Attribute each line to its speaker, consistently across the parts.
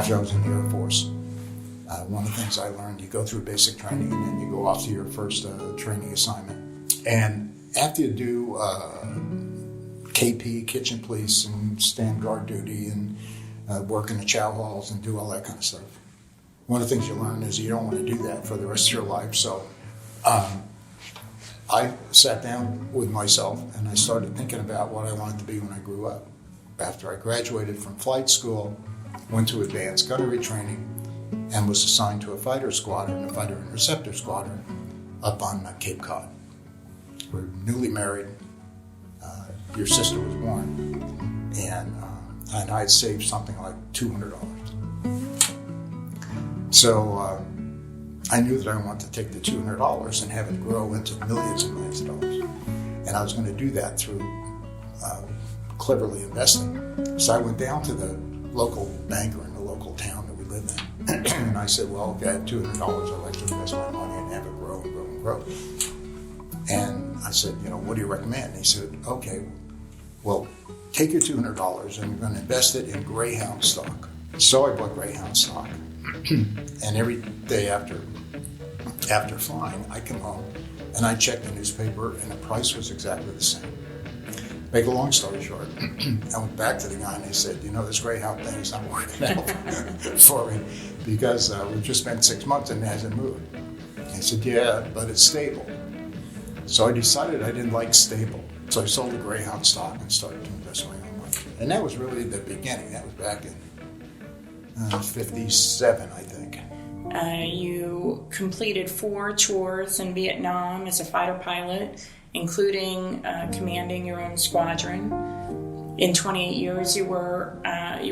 Speaker 1: after I was in the Air Force. One of the things I learned, you go through basic training and then you go off to your first training assignment. And after you do KP, kitchen police, and stand guard duty, and work in the chow halls and do all that kind of stuff, one of the things you learn is you don't want to do that for the rest of your life. So I sat down with myself and I started thinking about what I wanted to be when I grew up. After I graduated from flight school, went to advanced gunnery training, and was assigned to a fighter squadron, a fighter interceptor squadron, up on Cape Cod. We're newly married. Your sister was born, and I had saved something like $200. So I knew that I wanted to take the $200 and have it grow into millions and millions of dollars. And I was going to do that through cleverly investing. So I went down to the local banker in the local town that we lived in. And I said, well, if I have $200, I'd like to invest my money and have it grow and grow and grow. And I said, what do you recommend? And he said, okay, well, take your $200 and you're going to invest it in Greyhound stock. So I bought Greyhound stock. And every day after flying, I come home and I checked the newspaper and the price was exactly the same. Make a long story short, I went back to the guy and I said, this Greyhound thing is not working out for me because we've just spent 6 months and it hasn't moved. And he said, yeah, but it's stable. So I decided I didn't like stable. So I sold the Greyhound stock and started to invest my own money. And that was really the beginning. That was back in 57, I think.
Speaker 2: You completed 4 tours in Vietnam as a fighter pilot, including commanding your own squadron. In 28 years, you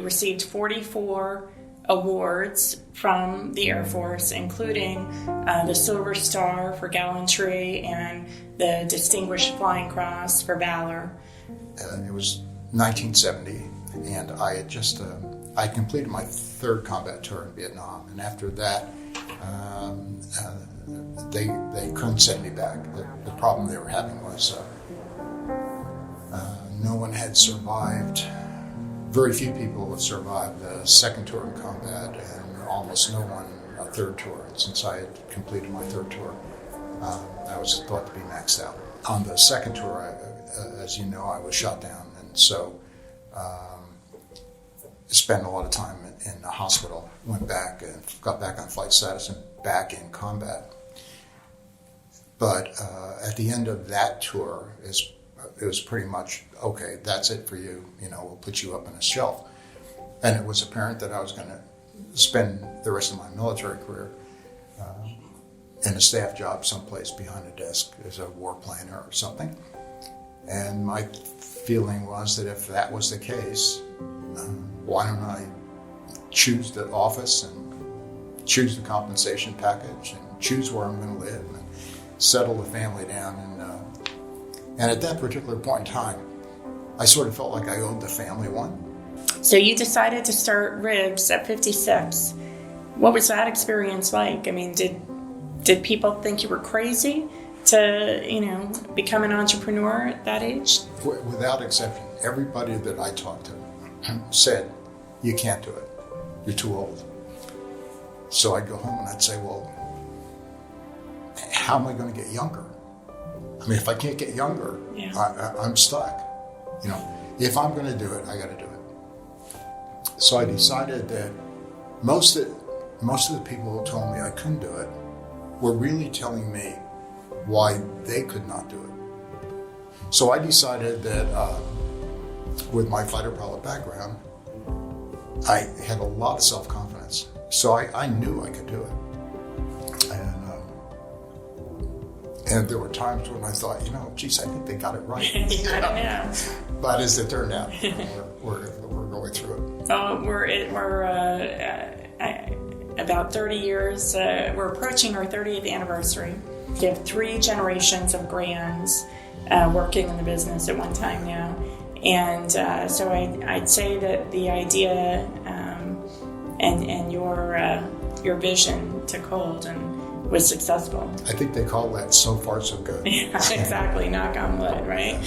Speaker 2: received 44 awards from the Air Force, including the Silver Star for gallantry and the Distinguished Flying Cross for valor.
Speaker 1: It was 1970, and I had just I completed my 3rd combat tour in Vietnam, and after that, they couldn't send me back. The problem they were having was no one had survived. Very few people have survived the 2nd tour in combat, and almost no one a 3rd tour. And since I had completed my 3rd tour, I was thought to be maxed out. On the 2nd tour, as you know, I was shot down, and so spent a lot of time in the hospital. Went back and got back on flight status and back in combat. But at the end of that tour, it was pretty much, okay, that's it for you. We'll put you up on a shelf. And it was apparent that I was going to spend the rest of my military career in a staff job someplace behind a desk as a war planner or something. And my feeling was that if that was the case, why don't I choose the office and choose the compensation package and choose where I'm going to live and settle the family down. And at that particular point in time, I sort of felt like I owed the family one.
Speaker 2: So you decided to start Ribs at 56. What was that experience like? I mean, did people think you were crazy to, become an entrepreneur at that age?
Speaker 1: Without exception, everybody that I talked to said, you can't do it. You're too old. So I'd go home and I'd say, well, how am I going to get younger? I mean, if I can't get younger, yeah. I'm stuck. If I'm going to do it, I got to do it. So I decided that most of the people who told me I couldn't do it were really telling me why they could not do it. So I decided that with my fighter pilot background, I had a lot of self-confidence. So I knew I could do it. And there were times when I thought, geez, I think they got it right.
Speaker 2: I don't know.
Speaker 1: But as it turned out, we're going through it.
Speaker 2: Oh, we're about 30 years. We're approaching our 30th anniversary. We have 3 generations of Grahams working in the business at one time now. And so I'd say that the idea and your vision took hold and was successful.
Speaker 1: I think they call that so far so good.
Speaker 2: Yeah, exactly. Knock on wood, right?